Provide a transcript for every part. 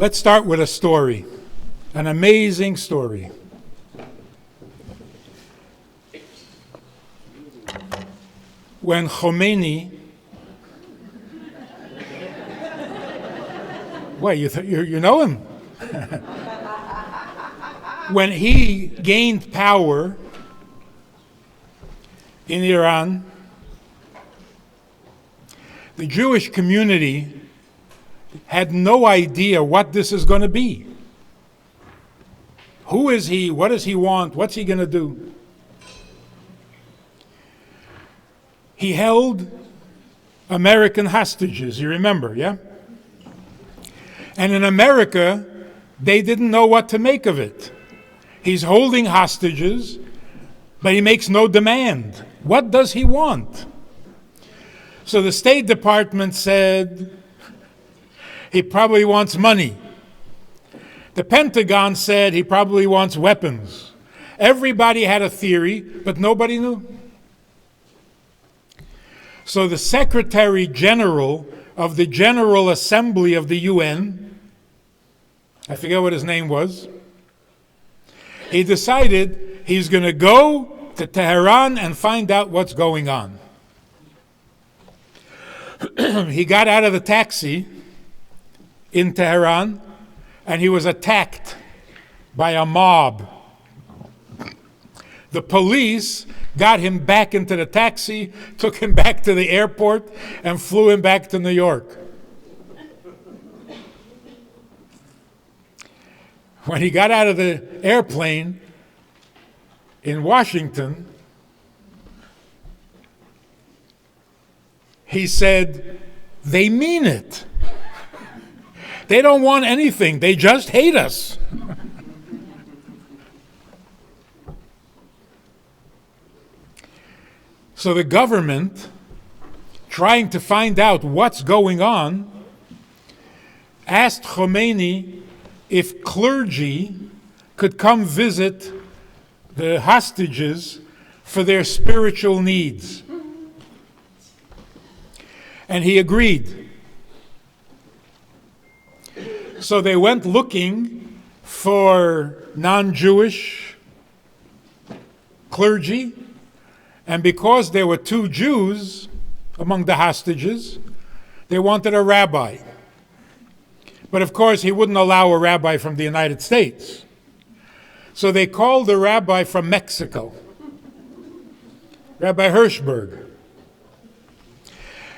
Let's start with a story, an amazing story. When Khomeini, what, you know him? When he gained power in Iran, the Jewish community had no idea what this is going to be. Who is he? What does he want? What's he going to do? He held American hostages, you remember, yeah? And in America, they didn't know what to make of it. He's holding hostages, but he makes no demand. What does he want? So the State Department said he probably wants money. The Pentagon said he probably wants weapons. Everybody had a theory, but nobody knew. So the Secretary General of the General Assembly of the UN, I forget what his name was, he decided he's going to go to Tehran and find out what's going on. He got out of the taxi in Tehran and he was attacked by a mob. The police got him back into the taxi, took him back to the airport, and flew him back to New York. When he got out of the airplane in Washington, he said, "They mean it. They don't want anything. They just hate us." So the government, trying to find out what's going on, asked Khomeini if clergy could come visit the hostages for their spiritual needs. And he agreed. So they went looking for non-Jewish clergy, and because there were 2 Jews among the hostages, they wanted a rabbi. But of course, he wouldn't allow a rabbi from the United States. So they called a rabbi from Mexico, Rabbi Hirschberg.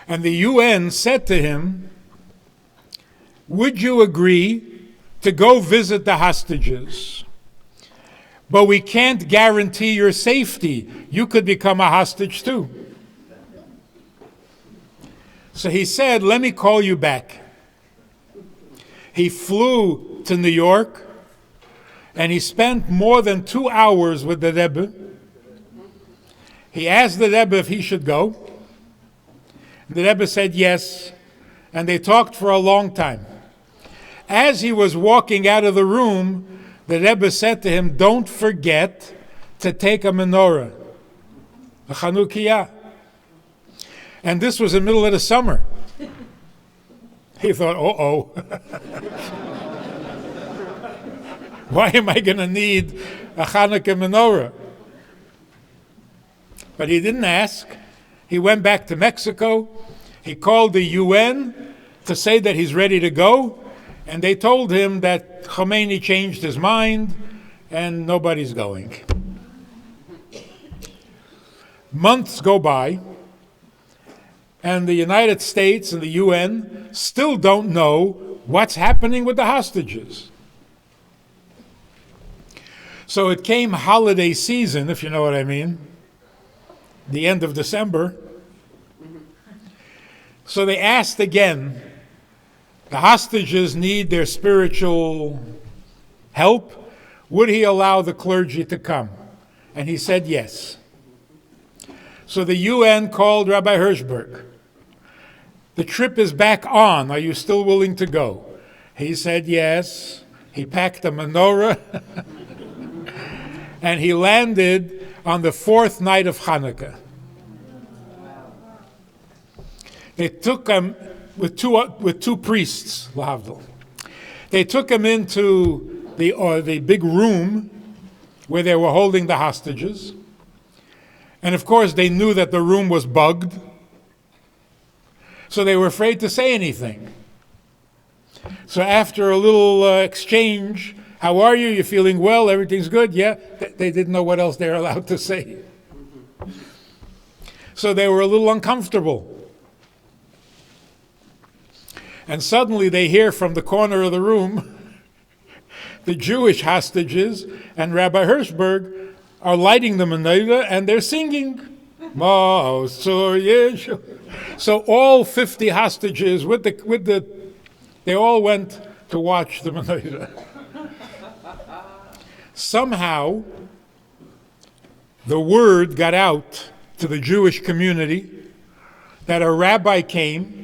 And the UN said to him, "Would you agree to go visit the hostages? But we can't guarantee your safety. You could become a hostage too." So he said, "Let me call you back." He flew to New York, and he spent more than 2 hours with the Rebbe. He asked the Rebbe if he should go. The Rebbe said yes, and they talked for a long time. As he was walking out of the room, the Rebbe said to him, "Don't forget to take a menorah, a Chanukiah." And this was in the middle of the summer. He thought, uh-oh. Why am I going to need a Hanukkah menorah? But he didn't ask. He went back to Mexico. He called the UN to say that he's ready to go. And they told him that Khomeini changed his mind and nobody's going. Months go by, and the United States and the UN still don't know what's happening with the hostages. So it came holiday season, if you know what I mean, the end of December. So they asked again, the hostages need their spiritual help. Would he allow the clergy to come? And he said yes. So the UN called Rabbi Hirschberg. The trip is back on. Are you still willing to go? He said yes. He packed a menorah and he landed on the 4th night of Hanukkah. They took him with two priests, Lahavdil. They took him into the big room where they were holding the hostages. And of course, they knew that the room was bugged. So they were afraid to say anything. So after a little exchange, how are you? You feeling well? Everything's good? Yeah. They didn't know what else they were allowed to say. So they were a little uncomfortable. And suddenly they hear from the corner of the room, the Jewish hostages and Rabbi Hirschberg are lighting the menorah and they're singing. So all 50 hostages they all went to watch the menorah. Somehow, the word got out to the Jewish community that a rabbi came.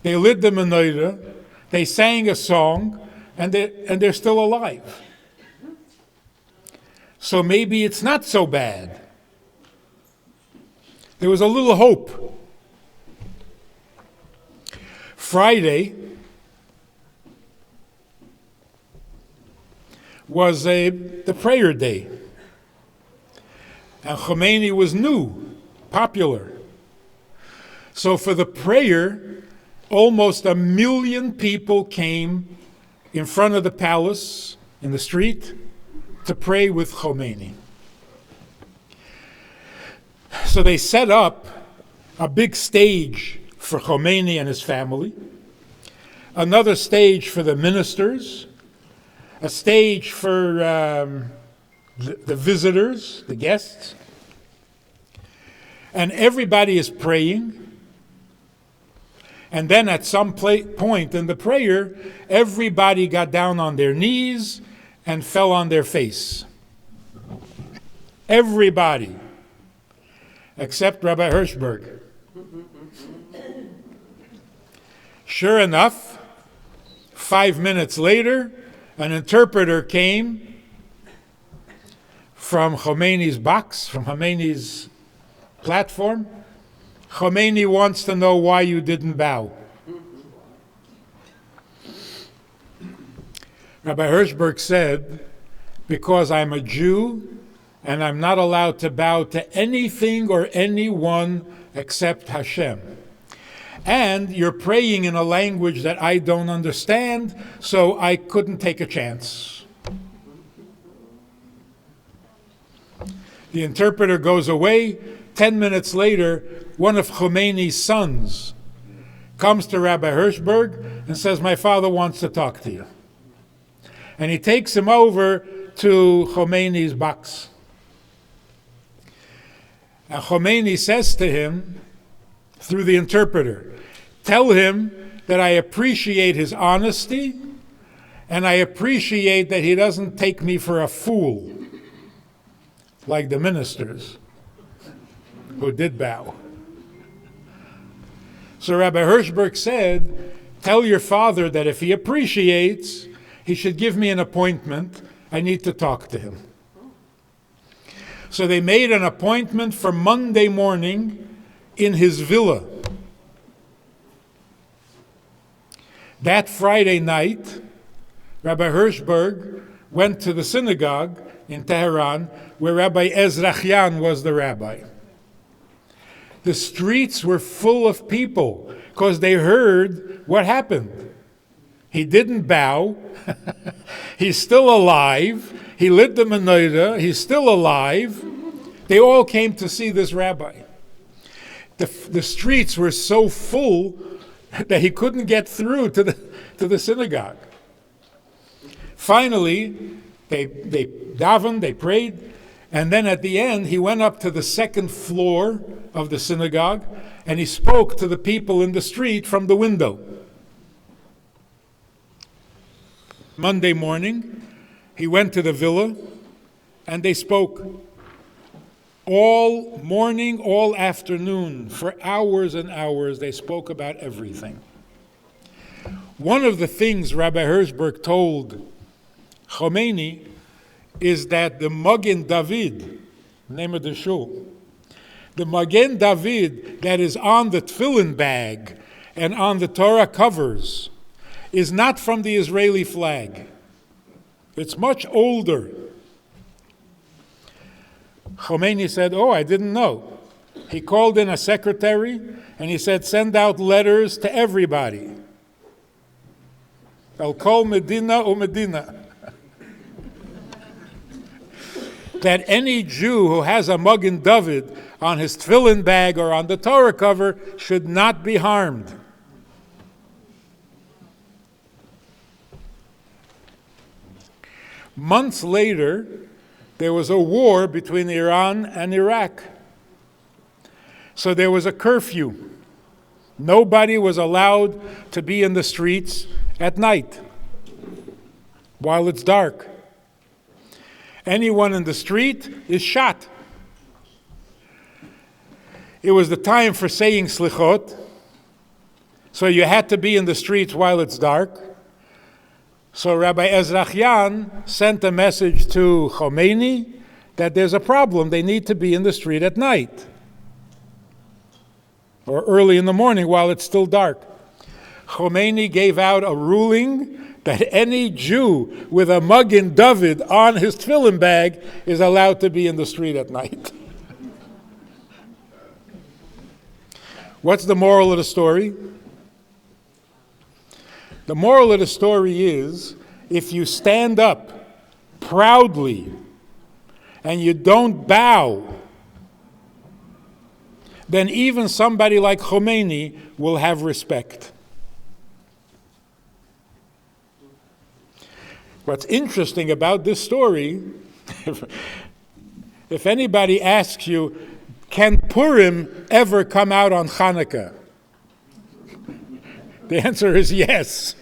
They lit the menorah, they sang a song, and they're still alive. So maybe it's not so bad. There was a little hope. Friday was the prayer day. And Khomeini was new, popular. So for the prayer, almost 1 million people came in front of the palace, in the street, to pray with Khomeini. So they set up a big stage for Khomeini and his family, another stage for the ministers, a stage for the visitors, the guests, and everybody is praying. And then at some point in the prayer, everybody got down on their knees and fell on their face. Everybody, except Rabbi Hirschberg. Sure enough, 5 minutes later, an interpreter came from Khomeini's box, from Khomeini's platform. Khomeini wants to know why you didn't bow. Rabbi Hirschberg said, because I'm a Jew and I'm not allowed to bow to anything or anyone except Hashem. And you're praying in a language that I don't understand, so I couldn't take a chance. The interpreter goes away. 10 minutes later, one of Khomeini's sons comes to Rabbi Hirschberg and says, my father wants to talk to you. And he takes him over to Khomeini's box. And Khomeini says to him, through the interpreter, tell him that I appreciate his honesty and I appreciate that he doesn't take me for a fool like the ministers who did bow. So Rabbi Hirschberg said, tell your father that if he appreciates, he should give me an appointment. I need to talk to him. So they made an appointment for Monday morning in his villa. That Friday night, Rabbi Hirschberg went to the synagogue in Tehran where Rabbi Ezrachian was the rabbi. The streets were full of people because they heard what happened. He didn't bow. He's still alive. He lit the menorah. He's still alive. They all came to see this rabbi. The streets were so full that he couldn't get through to the synagogue. Finally, they davened, they prayed, and then at the end, he went up to the second floor of the synagogue, and he spoke to the people in the street from the window. Monday morning, he went to the villa, and they spoke. All morning, all afternoon, for hours and hours, they spoke about everything. One of the things Rabbi Hirschberg told Khomeini is that the Magen David, name of the shul, the Magen David that is on the tefillin bag and on the Torah covers is not from the Israeli flag. It's much older. Khomeini said, oh, I didn't know. He called in a secretary and he said, send out letters to everybody. Al kol Medina u Medina. That any Jew who has a Magen David on his tefillin bag or on the Torah cover should not be harmed. Months later, there was a war between Iran and Iraq. So there was a curfew. Nobody was allowed to be in the streets at night while it's dark. Anyone in the street is shot. It was the time for saying slichot, so you had to be in the streets while it's dark. So Rabbi Ezrachian sent a message to Khomeini that there's a problem. They need to be in the street at night or early in the morning while it's still dark. Khomeini gave out a ruling that any Jew with a Magen David on his tefillin bag is allowed to be in the street at night. What's the moral of the story? The moral of the story is, if you stand up proudly and you don't bow, then even somebody like Khomeini will have respect. What's interesting about this story, if anybody asks you, can Purim ever come out on Hanukkah? The answer is yes.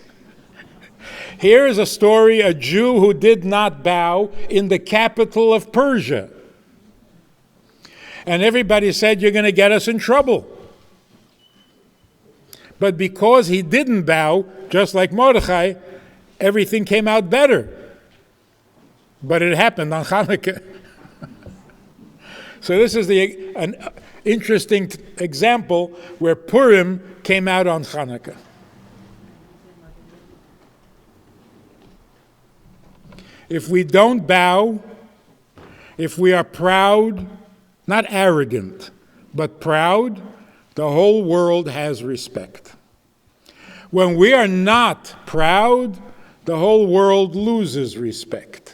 Here is a story, a Jew who did not bow in the capital of Persia. And everybody said, you're going to get us in trouble. But because he didn't bow, just like Mordechai, everything came out better. But it happened on Hanukkah. So this is an interesting example where Purim came out on Hanukkah. If we don't bow, if we are proud, not arrogant, but proud, the whole world has respect. When we are not proud, the whole world loses respect.